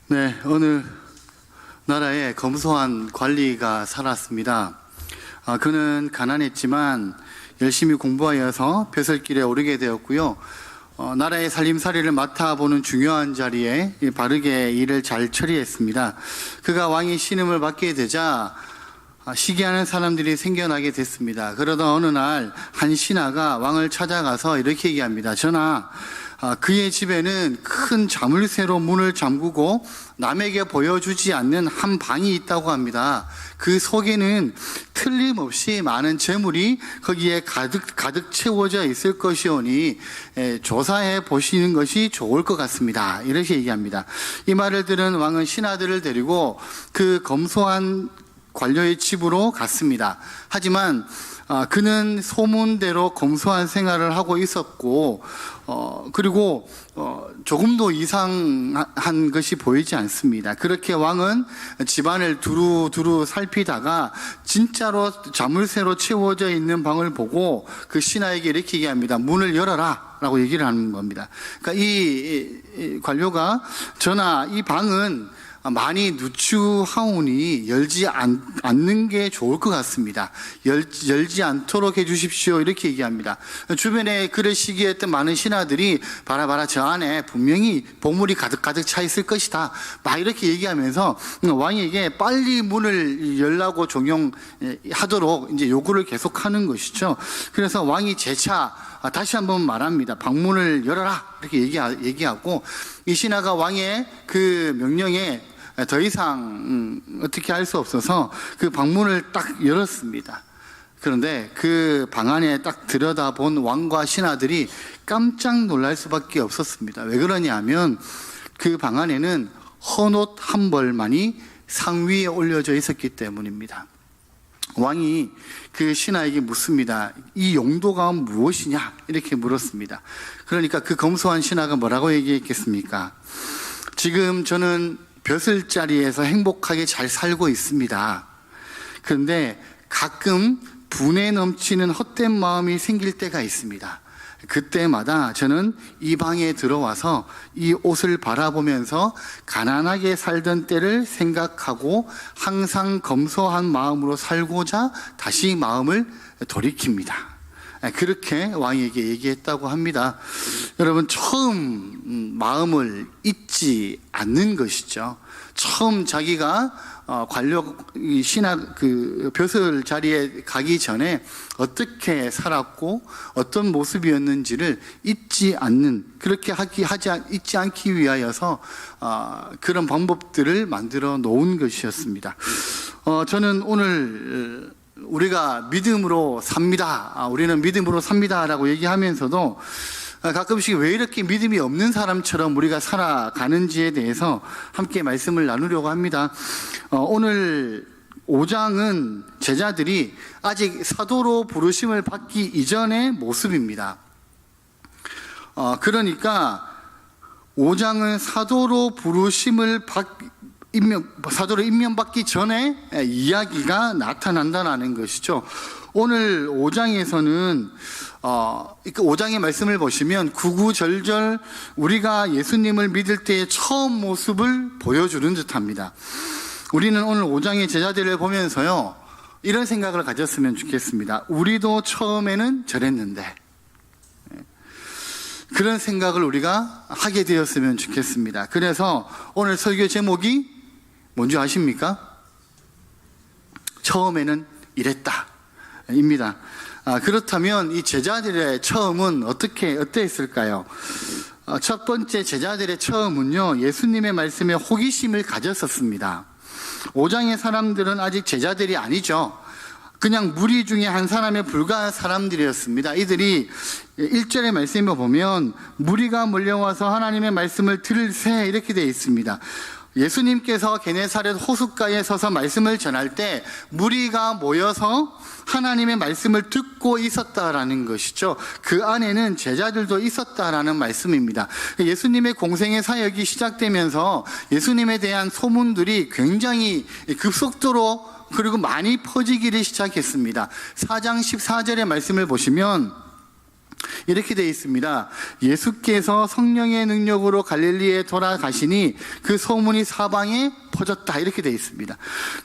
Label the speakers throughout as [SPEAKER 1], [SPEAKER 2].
[SPEAKER 1] 네, 어느 나라에 검소한 관리가 살았습니다. 그는 가난했지만 열심히 공부하여서 벼슬길에 오르게 되었고요. 나라의 살림살이를 맡아보는 중요한 자리에 바르게 일을 잘 처리했습니다. 그가 왕의 신임을 받게 되자 시기하는 사람들이 생겨나게 됐습니다. 그러다 어느 날 한 신하가 왕을 찾아가서 이렇게 얘기합니다. 전하, 그의 집에는 큰 자물쇠로 문을 잠그고 남에게 보여주지 않는 한 방이 있다고 합니다. 그 속에는 틀림없이 많은 재물이 거기에 가득 채워져 있을 것이오니 조사해 보시는 것이 좋을 것 같습니다. 이렇게 얘기합니다. 이 말을 들은 왕은 신하들을 데리고 그 검소한 관료의 집으로 갔습니다. 하지만 그는 소문대로 검소한 생활을 하고 있었고 그리고 조금도 이상한 것이 보이지 않습니다. 그렇게 왕은 집안을 두루두루 살피다가 진짜로 자물쇠로 채워져 있는 방을 보고 그 신하에게 이렇게 얘기합니다. 문을 열어라 라고 얘기를 하는 겁니다. 그러니까 이 관료가 전하, 이 방은 많이 누추하오니 열지 않는 게 좋을 것 같습니다. 열지 않도록 해주십시오. 이렇게 얘기합니다. 주변에 그를 시기했던 많은 신하들이 봐라 저 안에 분명히 보물이 가득 차 있을 것이다. 막 이렇게 얘기하면서 왕에게 빨리 문을 열라고 종용하도록 이제 요구를 계속하는 것이죠. 그래서 왕이 재차 다시 한번 말합니다. 방문을 열어라. 이렇게 얘기하고 이 신하가 왕의 그 명령에 더 이상 어떻게 할 수 없어서 그 방문을 딱 열었습니다. 그런데 그 방 안에 딱 들여다본 왕과 신하들이 깜짝 놀랄 수밖에 없었습니다. 왜 그러냐 하면 그 방 안에는 헌옷 한 벌만이 상위에 올려져 있었기 때문입니다. 왕이 그 신하에게 묻습니다. 이 용도가 무엇이냐? 이렇게 물었습니다. 그러니까 그 검소한 신하가 뭐라고 얘기했겠습니까? 지금 저는 벼슬자리에서 행복하게 잘 살고 있습니다. 그런데 가끔 분에 넘치는 헛된 마음이 생길 때가 있습니다. 그때마다 저는 이 방에 들어와서 이 옷을 바라보면서 가난하게 살던 때를 생각하고 항상 검소한 마음으로 살고자 다시 마음을 돌이킵니다. 그렇게 왕에게 얘기했다고 합니다. 여러분, 처음 마음을 잊지 않는 것이죠. 처음 자기가 관료 신하 그 벼슬 자리에 가기 전에 어떻게 살았고 어떤 모습이었는지를 잊지 않는, 그렇게 잊지 않기 위하여서 그런 방법들을 만들어 놓은 것이었습니다. 저는 오늘 우리가 믿음으로 삽니다. 우리는 믿음으로 삽니다라고 얘기하면서도 가끔씩 왜 이렇게 믿음이 없는 사람처럼 우리가 살아가는지에 대해서 함께 말씀을 나누려고 합니다. 오늘 5장은 제자들이 아직 사도로 부르심을 받기 이전의 모습입니다. 그러니까 5장은 사도로 부르심을 사도로 임명받기 전에 이야기가 나타난다는 것이죠. 오늘 5장에서는 5장의 말씀을 보시면 구구절절 우리가 예수님을 믿을 때의 처음 모습을 보여주는 듯합니다. 우리는 오늘 5장의 제자들을 보면서요, 이런 생각을 가졌으면 좋겠습니다. 우리도 처음에는 저랬는데, 그런 생각을 우리가 하게 되었으면 좋겠습니다. 그래서 오늘 설교 제목이 뭔지 아십니까? 처음에는 이랬다 입니다. 그렇다면 이 제자들의 처음은 어땠을까요? 첫 번째 제자들의 처음은요, 예수님의 말씀에 호기심을 가졌었습니다. 5장의 사람들은 아직 제자들이 아니죠. 그냥 무리 중에 한 사람에 불과한 사람들이었습니다. 이들이 1절의 말씀을 보면 무리가 몰려와서 하나님의 말씀을 들으세 이렇게 되어 있습니다. 예수님께서 게네사렛 호숫가에 서서 말씀을 전할 때 무리가 모여서 하나님의 말씀을 듣고 있었다라는 것이죠. 그 안에는 제자들도 있었다라는 말씀입니다. 예수님의 공생의 사역이 시작되면서 예수님에 대한 소문들이 굉장히 급속도로 그리고 많이 퍼지기를 시작했습니다. 4장 14절의 말씀을 보시면 이렇게 되어 있습니다. 예수께서 성령의 능력으로 갈릴리에 돌아가시니 그 소문이 사방에 퍼졌다. 이렇게 되어 있습니다.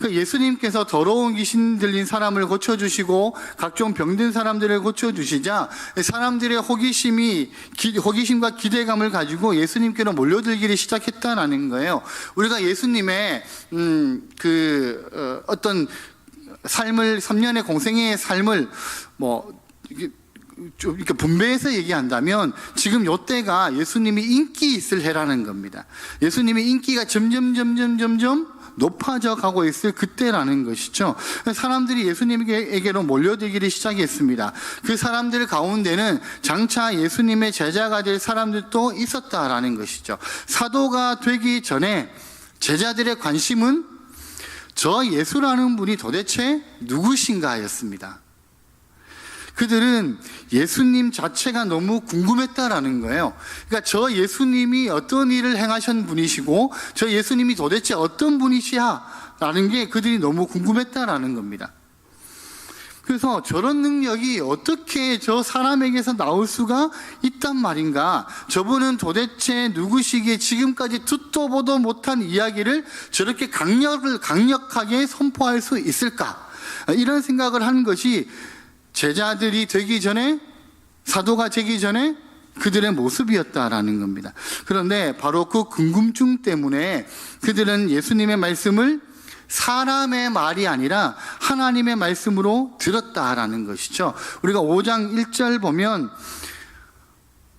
[SPEAKER 1] 예수님께서 더러운 귀신 들린 사람을 고쳐주시고 각종 병든 사람들을 고쳐주시자 사람들의 호기심과 기대감을 가지고 예수님께로 몰려들기를 시작했다라는 거예요. 우리가 예수님의 어떤 삶을, 3년의 공생애의 삶을 좀 이렇게 분배해서 얘기한다면 지금 요때가 예수님이 인기 있을 해라는 겁니다. 예수님의 인기가 점점 높아져 가고 있을 그때라는 것이죠. 사람들이 예수님에게로 몰려들기를 시작했습니다. 그 사람들 가운데는 장차 예수님의 제자가 될 사람들도 있었다라는 것이죠. 사도가 되기 전에 제자들의 관심은 저 예수라는 분이 도대체 누구신가 였습니다. 그들은 예수님 자체가 너무 궁금했다라는 거예요. 그러니까 저 예수님이 어떤 일을 행하신 분이시고 저 예수님이 도대체 어떤 분이시야 라는 게 그들이 너무 궁금했다라는 겁니다. 그래서 저런 능력이 어떻게 저 사람에게서 나올 수가 있단 말인가? 저분은 도대체 누구시기에 지금까지 듣도 보도 못한 이야기를 저렇게 강력하게 선포할 수 있을까? 이런 생각을 하는 것이 제자들이 되기 전에, 사도가 되기 전에 그들의 모습이었다라는 겁니다. 그런데 바로 그 궁금증 때문에 그들은 예수님의 말씀을 사람의 말이 아니라 하나님의 말씀으로 들었다라는 것이죠. 우리가 5장 1절 보면,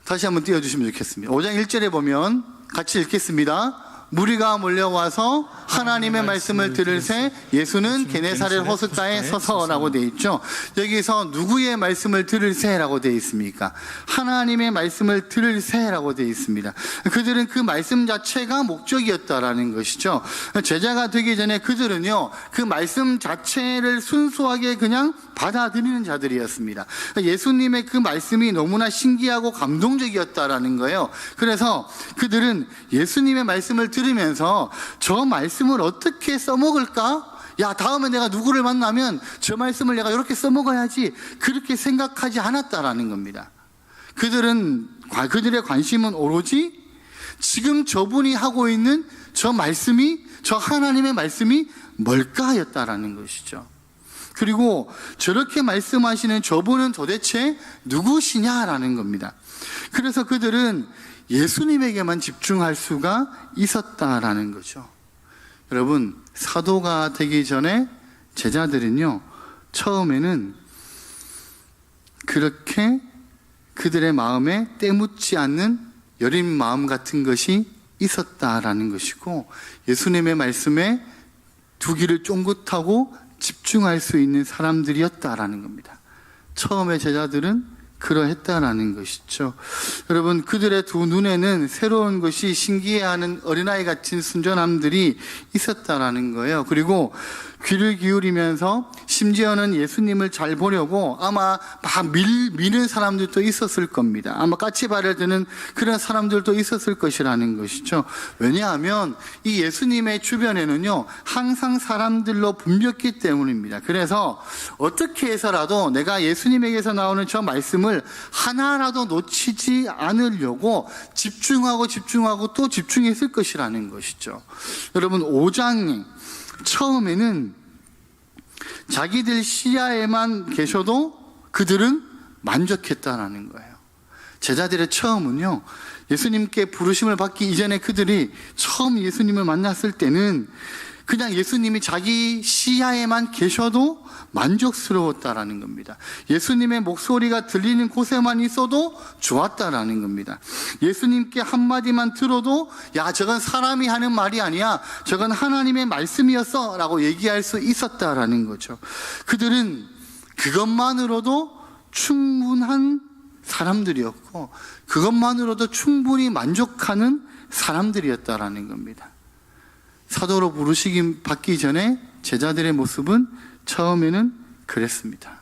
[SPEAKER 1] 다시 한번 띄워주시면 좋겠습니다. 5장 1절에 보면 같이 읽겠습니다. 무리가 몰려와서 하나님의 말씀을 들을새 예수는 게네사렛 호숫가에 서서라고 되어 있죠. 여기서 누구의 말씀을 들을새라고 되어 있습니까? 하나님의 말씀을 들을새라고 되어 있습니다. 그들은 그 말씀 자체가 목적이었다라는 것이죠. 제자가 되기 전에 그들은요, 그 말씀 자체를 순수하게 그냥 받아들이는 자들이었습니다. 예수님의 그 말씀이 너무나 신기하고 감동적이었다라는 거예요. 그래서 그들은 예수님의 말씀을 들으면서 저 말씀을 어떻게 써먹을까? 야, 다음에 내가 누구를 만나면 저 말씀을 내가 이렇게 써먹어야지, 그렇게 생각하지 않았다라는 겁니다. 그들의 관심은 오로지 지금 저분이 하고 있는 저 말씀이, 저 하나님의 말씀이 뭘까였다라는 것이죠. 그리고 저렇게 말씀하시는 저분은 도대체 누구시냐라는 겁니다. 그래서 그들은 예수님에게만 집중할 수가 있었다라는 거죠. 여러분, 사도가 되기 전에 제자들은요, 처음에는 그렇게 그들의 마음에 때묻지 않는 여린 마음 같은 것이 있었다라는 것이고, 예수님의 말씀에 두 귀를 쫑긋하고 집중할 수 있는 사람들이었다라는 겁니다. 처음에 제자들은 그러했다라는 것이죠. 여러분, 그들의 두 눈에는 새로운 것이 신기해하는 어린아이 같은 순전함들이 있었다라는 거예요. 그리고 귀를 기울이면서 심지어는 예수님을 잘 보려고 아마 막 미는 사람들도 있었을 겁니다. 아마 까치발을 드는 그런 사람들도 있었을 것이라는 것이죠. 왜냐하면 이 예수님의 주변에는요, 항상 사람들로 붐볐기 때문입니다. 그래서 어떻게 해서라도 내가 예수님에게서 나오는 저 말씀을 하나라도 놓치지 않으려고 집중하고 또 집중했을 것이라는 것이죠. 여러분, 5장 처음에는 자기들 시야에만 계셔도 그들은 만족했다라는 거예요. 제자들의 처음은요, 예수님께 부르심을 받기 이전에 그들이 처음 예수님을 만났을 때는 그냥 예수님이 자기 시야에만 계셔도 만족스러웠다라는 겁니다. 예수님의 목소리가 들리는 곳에만 있어도 좋았다라는 겁니다. 예수님께 한마디만 들어도 야, 저건 사람이 하는 말이 아니야, 저건 하나님의 말씀이었어 라고 얘기할 수 있었다라는 거죠. 그들은 그것만으로도 충분한 사람들이었고 그것만으로도 충분히 만족하는 사람들이었다라는 겁니다. 사도로 부르시기 받기 전에 제자들의 모습은 처음에는 그랬습니다.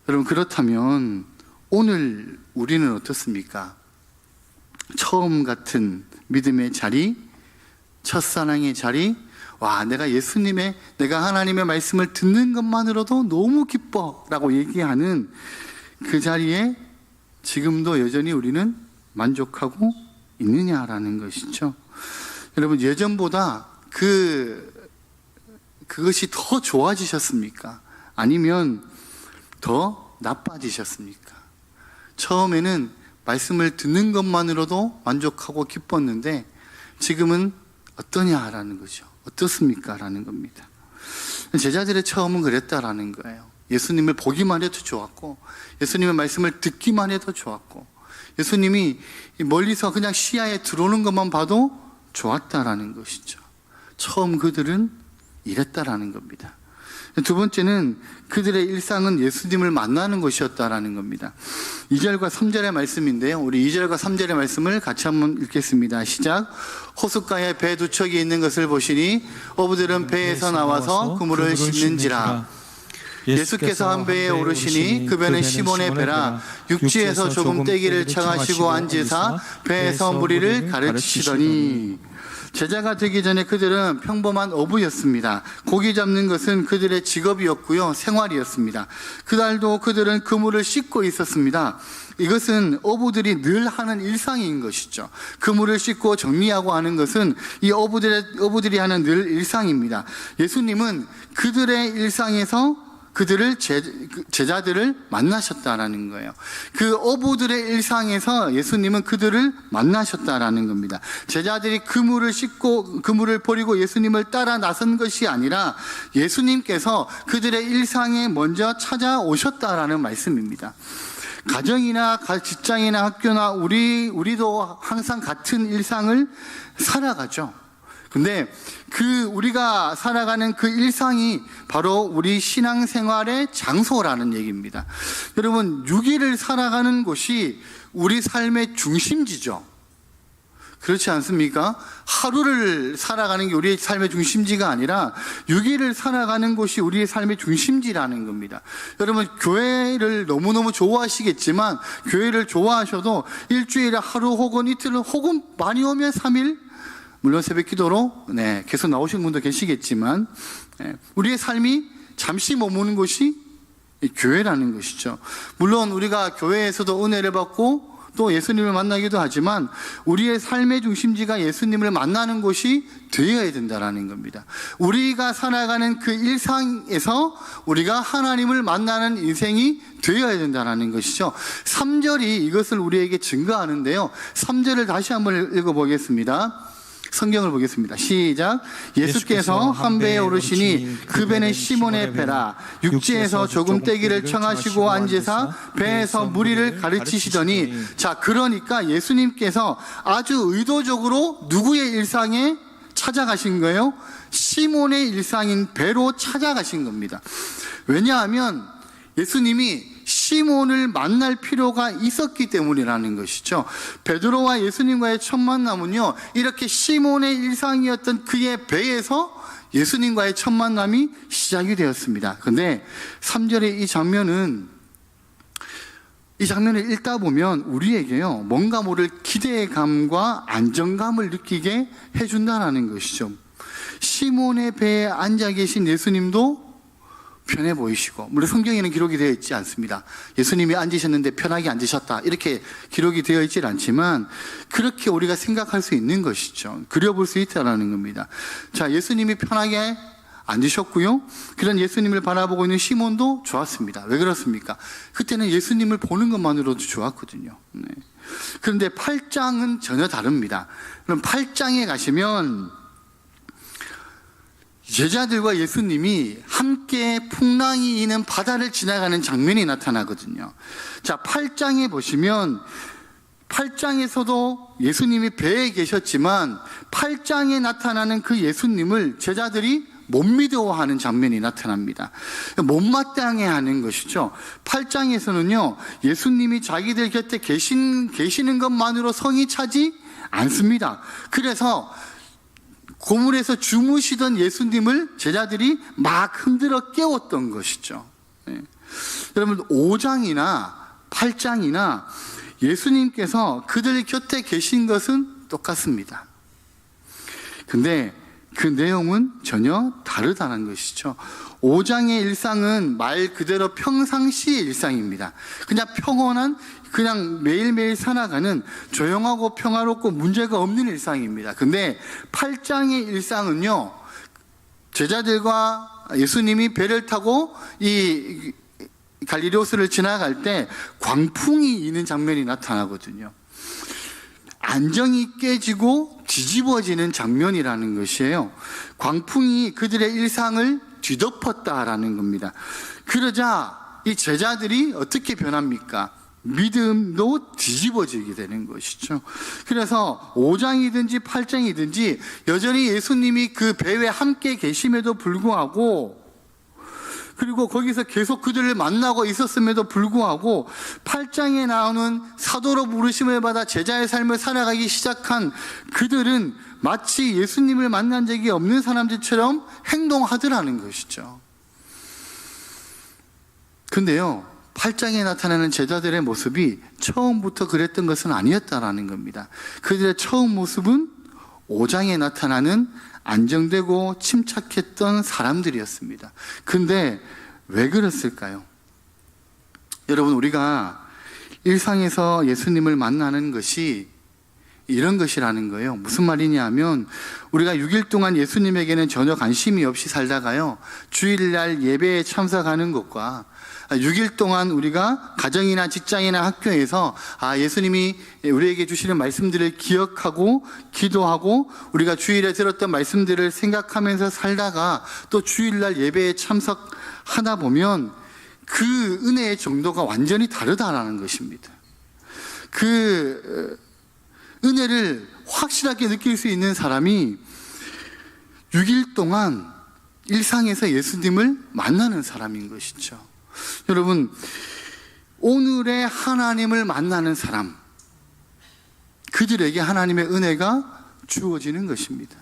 [SPEAKER 1] 여러분, 그렇다면 오늘 우리는 어떻습니까? 처음 같은 믿음의 자리, 첫사랑의 자리, 와, 내가 하나님의 말씀을 듣는 것만으로도 너무 기뻐 라고 얘기하는 그 자리에 지금도 여전히 우리는 만족하고 있느냐라는 것이죠. 여러분, 예전보다 그것이 더 좋아지셨습니까? 아니면 더 나빠지셨습니까? 처음에는 말씀을 듣는 것만으로도 만족하고 기뻤는데 지금은 어떠냐라는 거죠. 어떻습니까? 라는 겁니다. 제자들의 처음은 그랬다라는 거예요. 예수님을 보기만 해도 좋았고, 예수님의 말씀을 듣기만 해도 좋았고, 예수님이 멀리서 그냥 시야에 들어오는 것만 봐도 좋았다라는 것이죠. 처음 그들은 이랬다라는 겁니다. 두 번째는 그들의 일상은 예수님을 만나는 것이었다라는 겁니다. 2절과 3절의 말씀인데요. 우리 2절과 3절의 말씀을 같이 한번 읽겠습니다. 시작. 호숫가에 배 두 척이 있는 것을 보시니 어부들은 배에서 나와서 그물을 씻는지라. 예수께서 한 배에 오르시니 그 배는 시몬의 배라. 육지에서 조금 떼기를 청하시고 앉으사 배에서 무리를 가르치시더니. 제자가 되기 전에 그들은 평범한 어부였습니다. 고기 잡는 것은 그들의 직업이었고요, 생활이었습니다. 그날도 그들은 그물을 씻고 있었습니다. 이것은 어부들이 늘 하는 일상인 것이죠. 그물을 씻고 정리하고 하는 것은 이 어부들이 하는 늘 일상입니다. 예수님은 그들의 일상에서 그들을 제자들을 만나셨다라는 거예요. 그 어부들의 일상에서 예수님은 그들을 만나셨다라는 겁니다. 제자들이 그물을 씻고 그물을 버리고 예수님을 따라 나선 것이 아니라 예수님께서 그들의 일상에 먼저 찾아오셨다라는 말씀입니다. 가정이나 직장이나 학교나 우리도 항상 같은 일상을 살아가죠. 근데 우리가 살아가는 그 일상이 바로 우리 신앙생활의 장소라는 얘기입니다. 여러분, 6일을 살아가는 곳이 우리 삶의 중심지죠. 그렇지 않습니까? 하루를 살아가는 게 우리의 삶의 중심지가 아니라 6일을 살아가는 곳이 우리의 삶의 중심지라는 겁니다. 여러분, 교회를 너무너무 좋아하시겠지만 교회를 좋아하셔도 일주일에 하루 혹은 이틀 혹은 많이 오면 3일, 물론 새벽 기도로 계속 나오시는 분도 계시겠지만 우리의 삶이 잠시 머무는 곳이 교회라는 것이죠. 물론 우리가 교회에서도 은혜를 받고 또 예수님을 만나기도 하지만 우리의 삶의 중심지가 예수님을 만나는 곳이 되어야 된다는 겁니다. 우리가 살아가는 그 일상에서 우리가 하나님을 만나는 인생이 되어야 된다는 것이죠. 3절이 이것을 우리에게 증거하는데요. 3절을 다시 한번 읽어보겠습니다. 성경을 보겠습니다. 시작. 예수께서 한 배에 오르시니 그 배는 시몬의 배라. 육지에서 조금 떼기를 청하시고 앉으사 배에서 무리를 가르치시더니. 자, 그러니까 예수님께서 아주 의도적으로 누구의 일상에 찾아가신 거예요? 시몬의 일상인 배로 찾아가신 겁니다. 왜냐하면 예수님이 시몬을 만날 필요가 있었기 때문이라는 것이죠. 베드로와 예수님과의 첫 만남은요, 이렇게 시몬의 일상이었던 그의 배에서 예수님과의 첫 만남이 시작이 되었습니다. 그런데 3절의 이 장면을 읽다 보면 우리에게요, 뭔가 모를 기대감과 안정감을 느끼게 해준다는 것이죠. 시몬의 배에 앉아 계신 예수님도 편해 보이시고, 물론 성경에는 기록이 되어 있지 않습니다. 예수님이 앉으셨는데 편하게 앉으셨다 이렇게 기록이 되어 있질 않지만 그렇게 우리가 생각할 수 있는 것이죠. 그려볼 수 있다는 겁니다. 자, 예수님이 편하게 앉으셨고요, 그런 예수님을 바라보고 있는 시몬도 좋았습니다. 왜 그렇습니까? 그때는 예수님을 보는 것만으로도 좋았거든요. 그런데 8장은 전혀 다릅니다. 그럼 8장에 가시면 제자들과 예수님이 함께 풍랑이 있는 바다를 지나가는 장면이 나타나거든요. 자, 8장에 보시면 8장에서도 예수님이 배에 계셨지만 8장에 나타나는 그 예수님을 제자들이 못 믿어하는 장면이 나타납니다. 못마땅해 하는 것이죠. 8장에서는요, 예수님이 자기들 곁에 계시는 것만으로 성이 차지 않습니다. 그래서 고물에서 주무시던 예수님을 제자들이 막 흔들어 깨웠던 것이죠. 여러분, 5장이나 8장이나 예수님께서 그들 곁에 계신 것은 똑같습니다. 근데 그 내용은 전혀 다르다는 것이죠. 5장의 일상은 말 그대로 평상시의 일상입니다. 그냥 평온한, 그냥 매일매일 살아가는 조용하고 평화롭고 문제가 없는 일상입니다. 근데 8장의 일상은요, 제자들과 예수님이 배를 타고 이 갈릴리호수를 지나갈 때 광풍이 이는 장면이 나타나거든요. 안정이 깨지고 뒤집어지는 장면이라는 것이에요. 광풍이 그들의 일상을 뒤덮었다라는 겁니다. 그러자 이 제자들이 어떻게 변합니까? 믿음도 뒤집어지게 되는 것이죠. 그래서 5장이든지 8장이든지 여전히 예수님이 그 배에 함께 계심에도 불구하고, 그리고 거기서 계속 그들을 만나고 있었음에도 불구하고 8장에 나오는 사도로 부르심을 받아 제자의 삶을 살아가기 시작한 그들은 마치 예수님을 만난 적이 없는 사람들처럼 행동하더라는 것이죠. 근데요, 8장에 나타나는 제자들의 모습이 처음부터 그랬던 것은 아니었다라는 겁니다. 그들의 처음 모습은 5장에 나타나는 안정되고 침착했던 사람들이었습니다. 근데 왜 그랬을까요? 여러분, 우리가 일상에서 예수님을 만나는 것이 이런 것이라는 거예요. 무슨 말이냐 하면, 우리가 6일 동안 예수님에게는 전혀 관심이 없이 살다가요, 주일날 예배에 참석하는 것과 6일 동안 우리가 가정이나 직장이나 학교에서 예수님이 우리에게 주시는 말씀들을 기억하고 기도하고 우리가 주일에 들었던 말씀들을 생각하면서 살다가 또 주일날 예배에 참석하다 보면 그 은혜의 정도가 완전히 다르다라는 것입니다. 그 은혜를 확실하게 느낄 수 있는 사람이 6일 동안 일상에서 예수님을 만나는 사람인 것이죠. 여러분, 오늘의 하나님을 만나는 사람, 그들에게 하나님의 은혜가 주어지는 것입니다.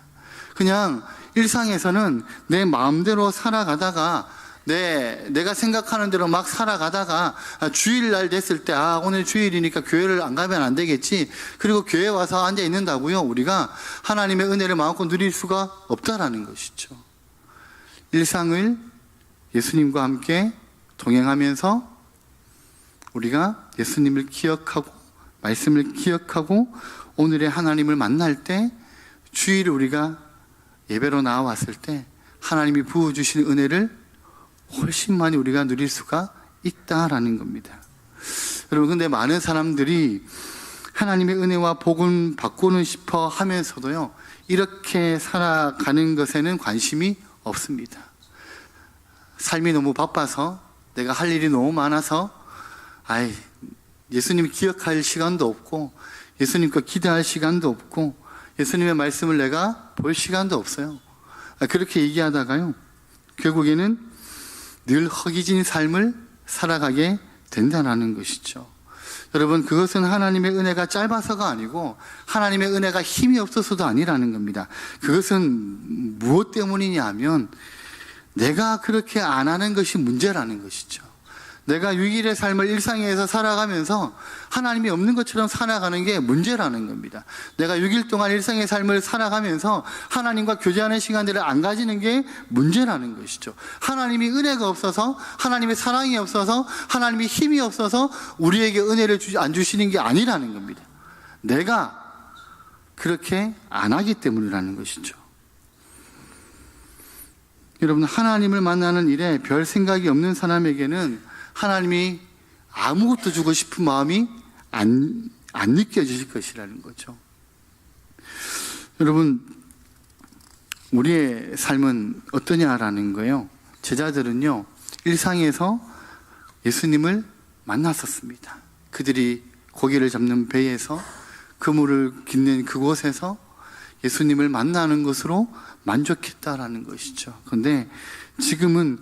[SPEAKER 1] 그냥 일상에서는 내 마음대로 살아가다가 내가 생각하는 대로 막 살아가다가 주일날 됐을 때 오늘 주일이니까 교회를 안 가면 안 되겠지, 그리고 교회에 와서 앉아 있는다고요 우리가 하나님의 은혜를 마음껏 누릴 수가 없다라는 것이죠. 일상을 예수님과 함께 동행하면서 우리가 예수님을 기억하고 말씀을 기억하고 오늘의 하나님을 만날 때, 주일 우리가 예배로 나와왔을 때 하나님이 부어주신 은혜를 훨씬 많이 우리가 누릴 수가 있다라는 겁니다. 여러분, 근데 많은 사람들이 하나님의 은혜와 복음 받고는 싶어 하면서도요, 이렇게 살아가는 것에는 관심이 없습니다. 삶이 너무 바빠서, 내가 할 일이 너무 많아서 예수님 기억할 시간도 없고 예수님과 기대할 시간도 없고 예수님의 말씀을 내가 볼 시간도 없어요. 그렇게 얘기하다가요, 결국에는 늘 허기진 삶을 살아가게 된다는 것이죠. 여러분, 그것은 하나님의 은혜가 짧아서가 아니고 하나님의 은혜가 힘이 없어서도 아니라는 겁니다. 그것은 무엇 때문이냐 하면 내가 그렇게 안 하는 것이 문제라는 것이죠. 내가 6일의 삶을 일상에서 살아가면서 하나님이 없는 것처럼 살아가는 게 문제라는 겁니다. 내가 6일 동안 일상의 삶을 살아가면서 하나님과 교제하는 시간들을 안 가지는 게 문제라는 것이죠. 하나님이 은혜가 없어서, 하나님의 사랑이 없어서, 하나님의 힘이 없어서 우리에게 은혜를 안 주시는 게 아니라는 겁니다. 내가 그렇게 안 하기 때문이라는 것이죠. 여러분, 하나님을 만나는 일에 별 생각이 없는 사람에게는 하나님이 아무것도 주고 싶은 마음이 안 느껴지실 것이라는 거죠. 여러분, 우리의 삶은 어떠냐라는 거예요. 제자들은요, 일상에서 예수님을 만났었습니다. 그들이 고기를 잡는 배에서, 그물을 깃는 그곳에서 예수님을 만나는 것으로 만족했다라는 것이죠. 그런데 지금은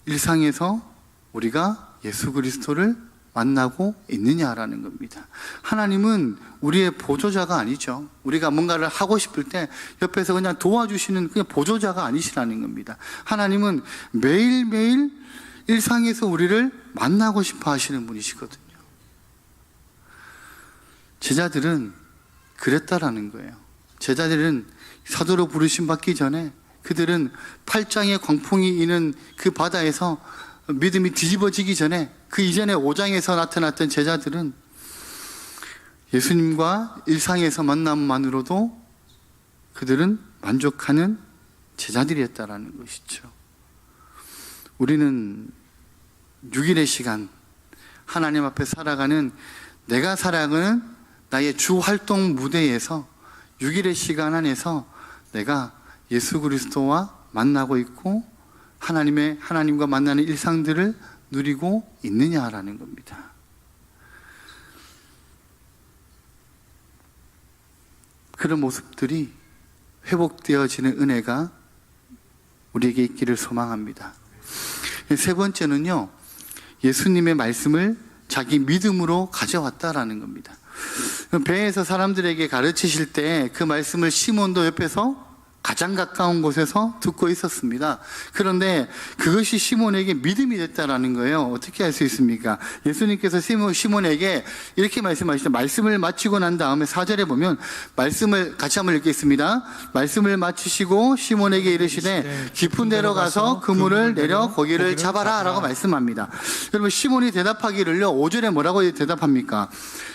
[SPEAKER 1] 일상에서 우리가 예수 그리스도를 만나고 있느냐라는 겁니다. 하나님은 우리의 보조자가 아니죠. 우리가 뭔가를 하고 싶을 때 옆에서 그냥 도와주시는 그냥 보조자가 아니시라는 겁니다. 하나님은 매일매일 일상에서 우리를 만나고 싶어 하시는 분이시거든요. 제자들은 그랬다라는 거예요. 제자들은 사도로 부르심 받기 전에 그들은 팔장의 광풍이 이는 그 바다에서 믿음이 뒤집어지기 전에, 그 이전에 5장에서 나타났던 제자들은 예수님과 일상에서 만남만으로도 그들은 만족하는 제자들이었다라는 것이죠. 우리는 6일의 시간, 하나님 앞에 살아가는, 내가 살아가는 나의 주 활동 무대에서 6일의 시간 안에서 내가 예수 그리스도와 만나고 있고 하나님과 만나는 일상들을 누리고 있느냐라는 겁니다. 그런 모습들이 회복되어지는 은혜가 우리에게 있기를 소망합니다. 세 번째는요, 예수님의 말씀을 자기 믿음으로 가져왔다라는 겁니다. 배에서 사람들에게 가르치실 때 그 말씀을 시몬도 옆에서 가장 가까운 곳에서 듣고 있었습니다. 그런데 그것이 시몬에게 믿음이 됐다라는 거예요. 어떻게 할 수 있습니까? 예수님께서 시몬에게 이렇게 말씀하시죠. 말씀을 마치고 난 다음에 4절에 보면, 말씀을 같이 한번 읽겠습니다. 말씀을 마치시고 시몬에게 이르시되 깊은 데로 가서 그물을 내려 고기를 잡아라 라고 말씀합니다. 여러분, 시몬이 대답하기를요, 5절에 뭐라고 대답합니까?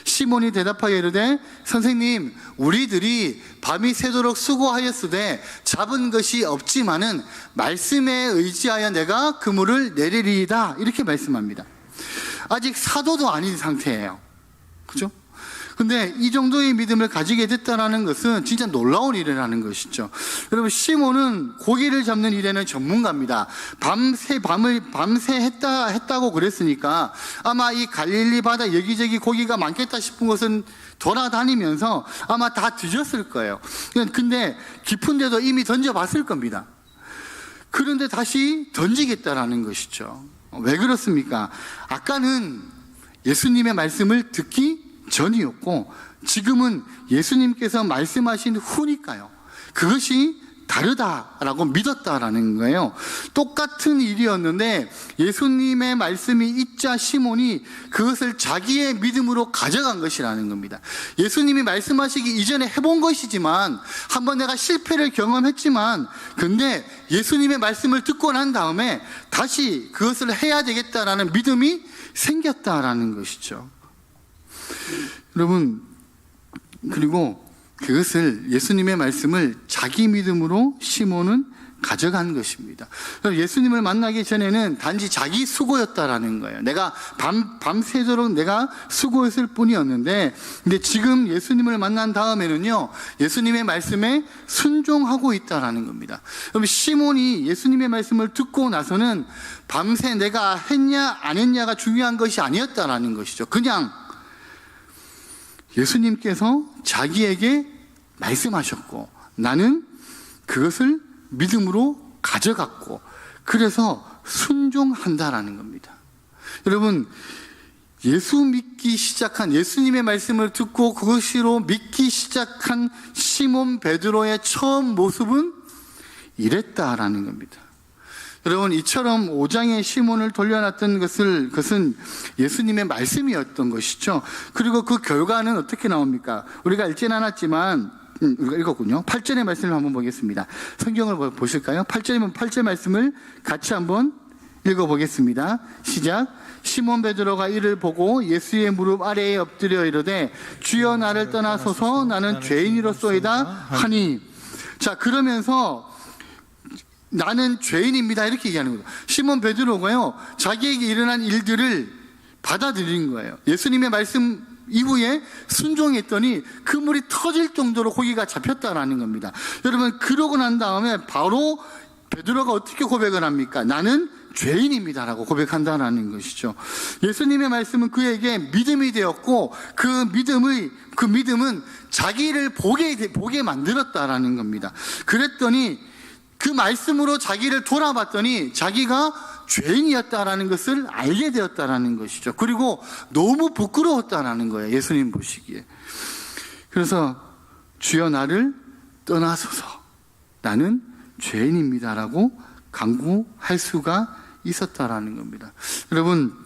[SPEAKER 1] 시몬이 대답하여 이르되 선생님, 우리들이 밤이 새도록 수고하였으되 잡은 것이 없지만은 말씀에 의지하여 내가 그물을 내리리이다, 이렇게 말씀합니다. 아직 사도도 아닌 상태예요. 그죠? 근데 이 정도의 믿음을 가지게 됐다는 것은 진짜 놀라운 일이라는 것이죠. 여러분, 시몬은 고기를 잡는 일에는 전문가입니다. 밤새 했다고 그랬으니까 아마 이 갈릴리 바다 여기저기 고기가 많겠다 싶은 것은 돌아다니면서 아마 다 뒤졌을 거예요. 근데 깊은 데도 이미 던져봤을 겁니다. 그런데 다시 던지겠다라는 것이죠. 왜 그렇습니까? 아까는 예수님의 말씀을 듣기 전이었고 지금은 예수님께서 말씀하신 후니까요. 그것이 다르다라고 믿었다라는 거예요. 똑같은 일이었는데 예수님의 말씀이 있자 시몬이 그것을 자기의 믿음으로 가져간 것이라는 겁니다. 예수님이 말씀하시기 이전에 해본 것이지만, 한번 내가 실패를 경험했지만, 근데 예수님의 말씀을 듣고 난 다음에 다시 그것을 해야 되겠다라는 믿음이 생겼다라는 것이죠. 여러분, 그리고 그것을, 예수님의 말씀을 자기 믿음으로 시몬은 가져간 것입니다. 예수님을 만나기 전에는 단지 자기 수고였다라는 거예요. 내가 밤새도록 내가 수고했을 뿐이었는데, 근데 지금 예수님을 만난 다음에는요, 예수님의 말씀에 순종하고 있다라는 겁니다. 그럼 시몬이 예수님의 말씀을 듣고 나서는 밤새 내가 했냐 안 했냐가 중요한 것이 아니었다라는 것이죠. 그냥 예수님께서 자기에게 말씀하셨고 나는 그것을 믿음으로 가져갔고 그래서 순종한다라는 겁니다. 여러분, 예수 믿기 시작한, 예수님의 말씀을 듣고 그것으로 믿기 시작한 시몬 베드로의 처음 모습은 이랬다라는 겁니다. 여러분, 이처럼 5장의 시몬을 돌려놨던 그것은 예수님의 말씀이었던 것이죠. 그리고 그 결과는 어떻게 나옵니까? 우리가 읽진 않았지만 우리가 읽었군요. 8절의 말씀을 한번 보겠습니다. 성경을 보실까요? 8절 말씀을 같이 한번 읽어보겠습니다. 시작. 시몬 베드로가 이를 보고 예수의 무릎 아래에 엎드려 이르되 주여 나를 떠나소서 나는 죄인이로소이다 하니. 자, 그러면서 나는 죄인입니다 이렇게 얘기하는 거예요. 시몬 베드로가요, 자기에게 일어난 일들을 받아들인 거예요. 예수님의 말씀 이후에 순종했더니 그물이 터질 정도로 고기가 잡혔다라는 겁니다. 여러분, 그러고 난 다음에 바로 베드로가 어떻게 고백을 합니까? 나는 죄인입니다라고 고백한다라는 것이죠. 예수님의 말씀은 그에게 믿음이 되었고 그 믿음은 자기를 보게 만들었다라는 겁니다. 그랬더니 그 말씀으로 자기를 돌아봤더니 자기가 죄인이었다라는 것을 알게 되었다라는 것이죠. 그리고 너무 부끄러웠다라는 거예요, 예수님 보시기에. 그래서 주여 나를 떠나소서 나는 죄인입니다라고 간구할 수가 있었다라는 겁니다. 여러분,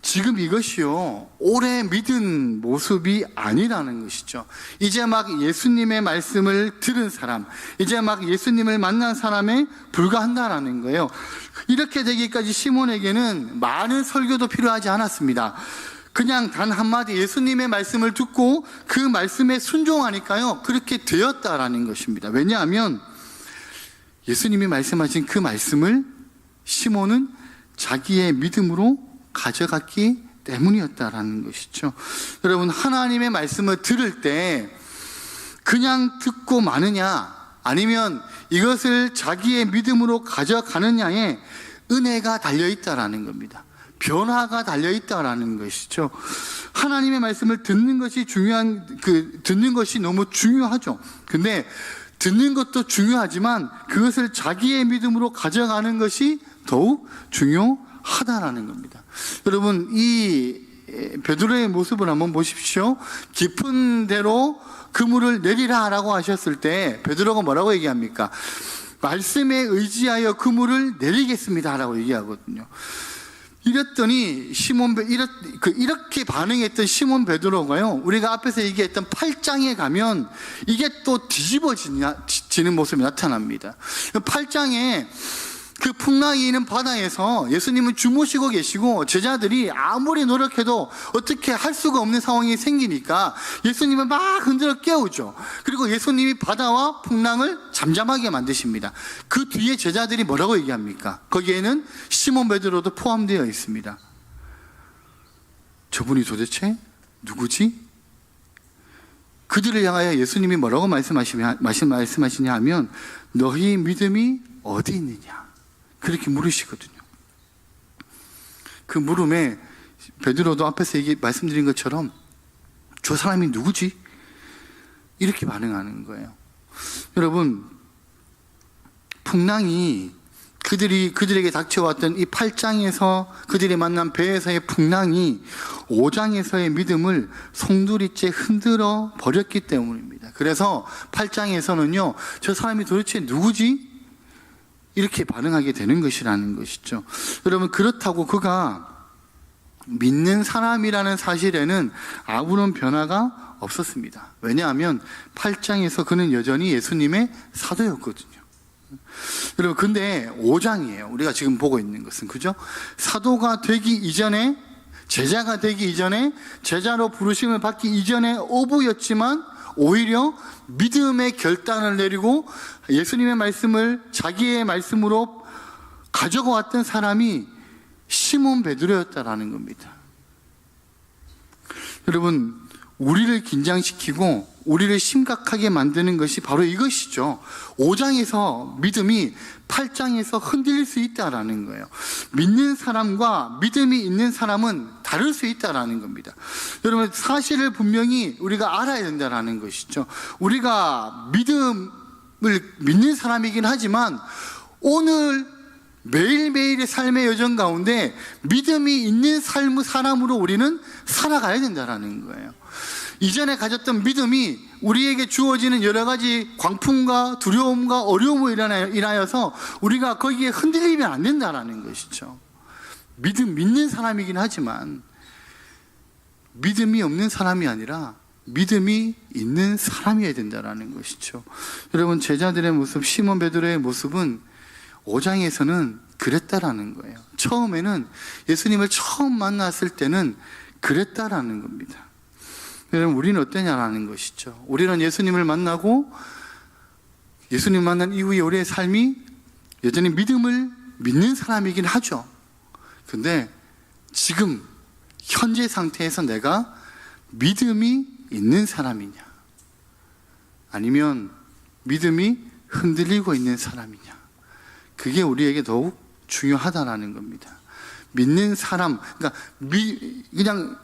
[SPEAKER 1] 지금 이것이요, 오래 믿은 모습이 아니라는 것이죠. 이제 막 예수님의 말씀을 들은 사람, 이제 막 예수님을 만난 사람에 불과한다라는 거예요. 이렇게 되기까지 시몬에게는 많은 설교도 필요하지 않았습니다. 그냥 단 한마디 예수님의 말씀을 듣고 그 말씀에 순종하니까요, 그렇게 되었다라는 것입니다. 왜냐하면 예수님이 말씀하신 그 말씀을 시몬은 자기의 믿음으로 가져갔기 때문이었다라는 것이죠. 여러분, 하나님의 말씀을 들을 때 그냥 듣고 마느냐, 아니면 이것을 자기의 믿음으로 가져가느냐에 은혜가 달려있다라는 겁니다. 변화가 달려있다라는 것이죠. 하나님의 말씀을 듣는 것이 듣는 것이 너무 중요하죠. 근데 듣는 것도 중요하지만 그것을 자기의 믿음으로 가져가는 것이 더욱 중요하다라는 겁니다. 여러분, 이 베드로의 모습을 한번 보십시오. 깊은 데로 그물을 내리라 라고 하셨을 때 베드로가 뭐라고 얘기합니까? 말씀에 의지하여 그물을 내리겠습니다 라고 얘기하거든요. 이랬더니 이렇게 반응했던 시몬 베드로가요, 우리가 앞에서 얘기했던 8장에 가면 이게 또 뒤집어지는 모습이 나타납니다. 8장에 그 풍랑이 있는 바다에서 예수님은 주무시고 계시고 제자들이 아무리 노력해도 어떻게 할 수가 없는 상황이 생기니까 예수님을 막 흔들어 깨우죠. 그리고 예수님이 바다와 풍랑을 잠잠하게 만드십니다. 그 뒤에 제자들이 뭐라고 얘기합니까? 거기에는 시몬 베드로도 포함되어 있습니다. 저분이 도대체 누구지? 그들을 향하여 예수님이 뭐라고 말씀하시냐 하면 너희 믿음이 어디 있느냐, 그렇게 물으시거든요. 그 물음에 베드로도 앞에서 말씀드린 것처럼 저 사람이 누구지? 이렇게 반응하는 거예요. 여러분, 풍랑이 그들에게 닥쳐왔던 이 8장에서 그들이 만난 배에서의 풍랑이 5장에서의 믿음을 송두리째 흔들어 버렸기 때문입니다. 그래서 8장에서는요, 저 사람이 도대체 누구지? 이렇게 반응하게 되는 것이라는 것이죠. 여러분, 그렇다고 그가 믿는 사람이라는 사실에는 아무런 변화가 없었습니다. 왜냐하면 8장에서 그는 여전히 예수님의 사도였거든요. 여러분, 근데 5장이에요. 우리가 지금 보고 있는 것은, 그죠? 사도가 되기 이전에, 제자가 되기 이전에, 제자로 부르심을 받기 이전에 어부였지만 오히려 믿음의 결단을 내리고 예수님의 말씀을 자기의 말씀으로 가져가 왔던 사람이 시몬 베드로였다라는 겁니다. 여러분, 우리를 긴장시키고 우리를 심각하게 만드는 것이 바로 이것이죠. 5장에서 믿음이 8장에서 흔들릴 수 있다라는 거예요. 믿는 사람과 믿음이 있는 사람은 다를 수 있다라는 겁니다. 여러분, 사실을 분명히 우리가 알아야 된다라는 것이죠. 우리가 믿음을 믿는 사람이긴 하지만 오늘 매일매일의 삶의 여정 가운데 믿음이 있는 사람으로 우리는 살아가야 된다라는 거예요. 이전에 가졌던 믿음이 우리에게 주어지는 여러 가지 광풍과 두려움과 어려움을 인하여서 우리가 거기에 흔들리면 안 된다라는 것이죠. 믿는 사람이긴 하지만 믿음이 없는 사람이 아니라 믿음이 있는 사람이어야 된다라는 것이죠. 여러분, 제자들의 모습, 시몬 베드로의 모습은 5장에서는 그랬다라는 거예요. 처음에는 예수님을 처음 만났을 때는 그랬다라는 겁니다. 여러분, 우리는 어떠냐라는 것이죠. 우리는 예수님을 만나고 예수님 만난 이후에 우리의 삶이 여전히 믿음을 믿는 사람이긴 하죠. 근데 지금 현재 상태에서 내가 믿음이 있는 사람이냐, 아니면 믿음이 흔들리고 있는 사람이냐, 그게 우리에게 더욱 중요하다라는 겁니다. 믿는 사람, 그러니까 그냥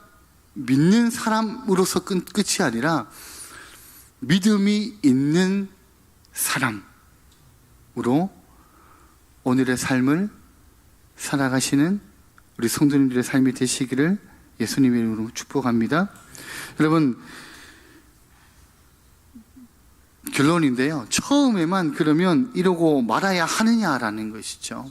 [SPEAKER 1] 믿는 사람으로서 끝이 아니라 믿음이 있는 사람으로 오늘의 삶을 살아가시는 우리 성도님들의 삶이 되시기를 예수님의 이름으로 축복합니다. 여러분, 결론인데요, 처음에만 그러면 이러고 말아야 하느냐라는 것이죠.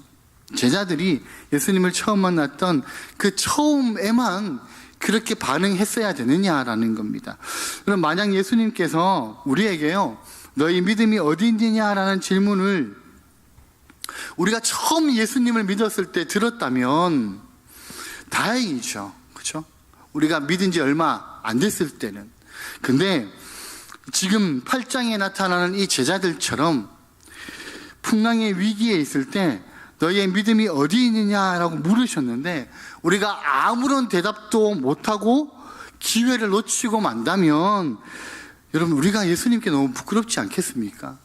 [SPEAKER 1] 제자들이 예수님을 처음 만났던 그 처음에만 그렇게 반응했어야 되느냐라는 겁니다. 그럼 만약 예수님께서 우리에게요, 너희 믿음이 어디 있느냐라는 질문을 우리가 처음 예수님을 믿었을 때 들었다면 다행이죠. 그렇죠? 우리가 믿은 지 얼마 안 됐을 때는. 근데 지금 8장에 나타나는 이 제자들처럼 풍랑의 위기에 있을 때 너희의 믿음이 어디 있느냐라고 물으셨는데 우리가 아무런 대답도 못하고 기회를 놓치고 만다면 여러분, 우리가 예수님께 너무 부끄럽지 않겠습니까?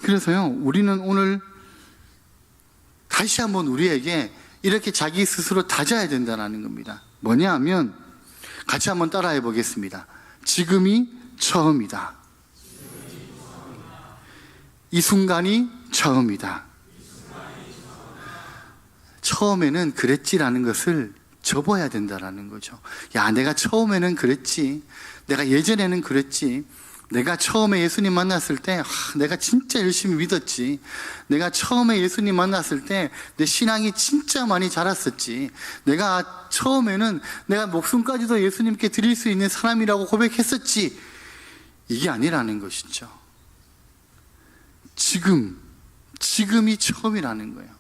[SPEAKER 1] 그래서요, 우리는 오늘 다시 한번 우리에게 이렇게 자기 스스로 다져야 된다는 겁니다. 뭐냐 하면 같이 한번 따라해 보겠습니다. 지금이 처음이다. 이 순간이 처음이다. 처음에는 그랬지라는 것을 접어야 된다는 거죠. 야, 내가 처음에는 그랬지. 내가 예전에는 그랬지. 내가 처음에 예수님 만났을 때 내가 진짜 열심히 믿었지. 내가 처음에 예수님 만났을 때 내 신앙이 진짜 많이 자랐었지. 내가 처음에는 내가 목숨까지도 예수님께 드릴 수 있는 사람이라고 고백했었지. 이게 아니라는 것이죠. 지금이 처음이라는 거예요.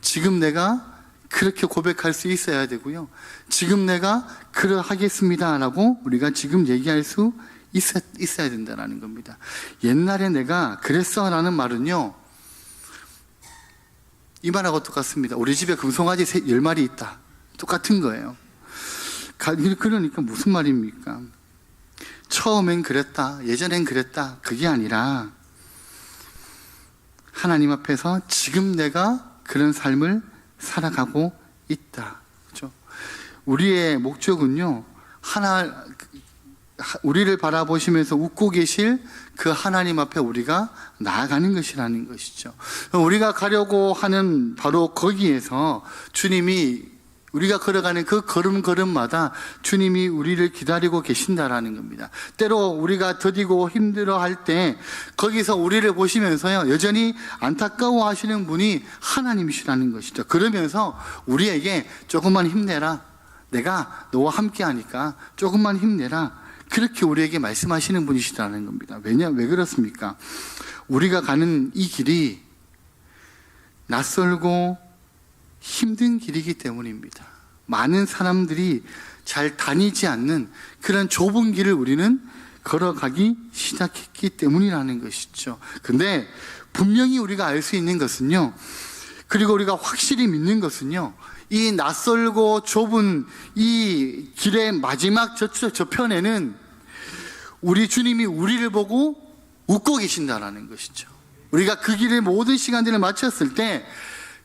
[SPEAKER 1] 지금 내가 그렇게 고백할 수 있어야 되고요. 지금 내가 그러하겠습니다 라고 우리가 지금 얘기할 수 있어야 된다는 겁니다. 옛날에 내가 그랬어 라는 말은요, 이 말하고 똑같습니다. 우리 집에 금송아지 10마리 있다. 똑같은 거예요. 그러니까 무슨 말입니까? 처음엔 그랬다, 예전엔 그랬다, 그게 아니라 하나님 앞에서 지금 내가 그런 삶을 살아가고 있다. 그렇죠? 우리의 목적은요, 우리를 바라보시면서 웃고 계실 그 하나님 앞에 우리가 나아가는 것이라는 것이죠. 우리가 가려고 하는 바로 거기에서 주님이, 우리가 걸어가는 그 걸음걸음마다 주님이 우리를 기다리고 계신다라는 겁니다. 때로 우리가 더디고 힘들어할 때 거기서 우리를 보시면서요, 여전히 안타까워 하시는 분이 하나님이시라는 것이죠. 그러면서 우리에게 조금만 힘내라, 내가 너와 함께 하니까 조금만 힘내라, 그렇게 우리에게 말씀하시는 분이시라는 겁니다. 왜 그렇습니까? 우리가 가는 이 길이 낯설고 힘든 길이기 때문입니다. 많은 사람들이 잘 다니지 않는 그런 좁은 길을 우리는 걸어가기 시작했기 때문이라는 것이죠. 근데 분명히 우리가 알 수 있는 것은요, 그리고 우리가 확실히 믿는 것은요, 이 낯설고 좁은 이 길의 마지막 저편에는 우리 주님이 우리를 보고 웃고 계신다라는 것이죠. 우리가 그 길의 모든 시간들을 마쳤을 때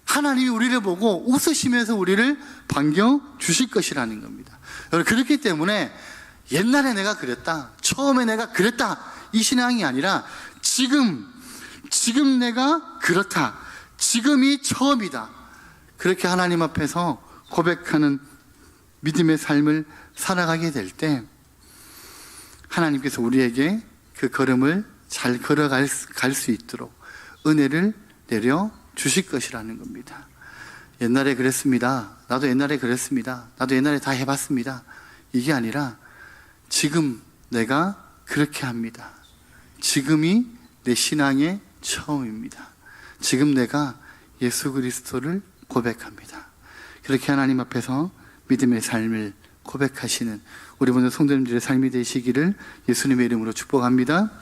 [SPEAKER 1] 하나님이 우리를 보고 웃으시면서 우리를 반겨주실 것이라는 겁니다. 그렇기 때문에 옛날에 내가 그랬다, 처음에 내가 그랬다, 이 신앙이 아니라 지금 내가 그렇다, 지금이 처음이다, 그렇게 하나님 앞에서 고백하는 믿음의 삶을 살아가게 될 때 하나님께서 우리에게 그 걸음을 잘 걸어갈 수 있도록 은혜를 내려 주실 것이라는 겁니다. 옛날에 그랬습니다, 나도 옛날에 그랬습니다, 나도 옛날에 다 해봤습니다, 이게 아니라 지금 내가 그렇게 합니다. 지금이 내 신앙의 처음입니다. 지금 내가 예수 그리스도를 고백합니다. 그렇게 하나님 앞에서 믿음의 삶을 고백하시는 우리 모든 성도님들의 삶이 되시기를 예수님의 이름으로 축복합니다.